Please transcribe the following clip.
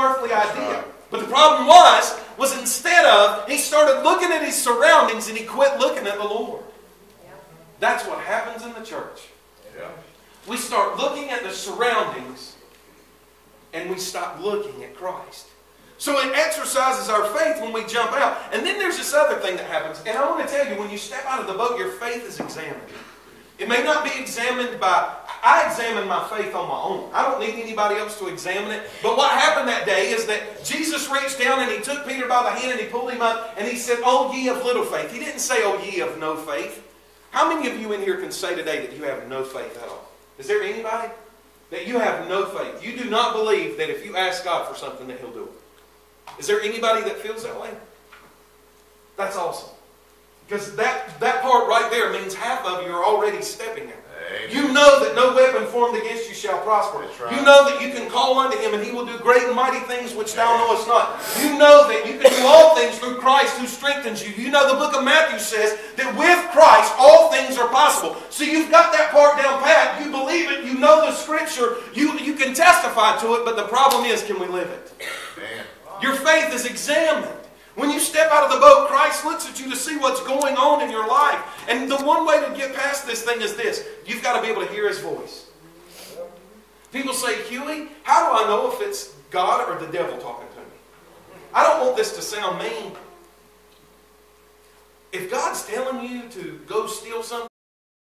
earthly idea. But the problem was instead of, he started looking at his surroundings and he quit looking at the Lord. That's what happens in the church. We start looking at the surroundings and we stop looking at Christ. So it exercises our faith when we jump out. And then there's this other thing that happens. And I want to tell you, when you step out of the boat, your faith is examined. It may not be examined by... I examine my faith on my own. I don't need anybody else to examine it. But what happened that day is that Jesus reached down and he took Peter by the hand and he pulled him up and he said, "O ye of little faith." He didn't say, "O ye of no faith." How many of you in here can say today that you have no faith at all? Is there anybody that you have no faith? You do not believe that if you ask God for something that He'll do it. Is there anybody that feels that way? That's awesome. Because that part right there means half of you are already stepping out. You know that no weapon formed against you shall prosper. Right. You know that you can call unto Him and He will do great and mighty things which thou knowest not. You know that you can do all things through Christ who strengthens you. You know the book of Matthew says that with Christ all things are possible. So you've got that part down pat. You believe it. You know the Scripture. You can testify to it. But the problem is, can we live it? Man. Your faith is examined. When you step out of the boat, Christ looks at you to see what's going on in your life. And the one way to get past this thing is this. You've got to be able to hear His voice. People say, "Huey, how do I know if it's God or the devil talking to me?" I don't want this to sound mean. If God's telling you to go steal something,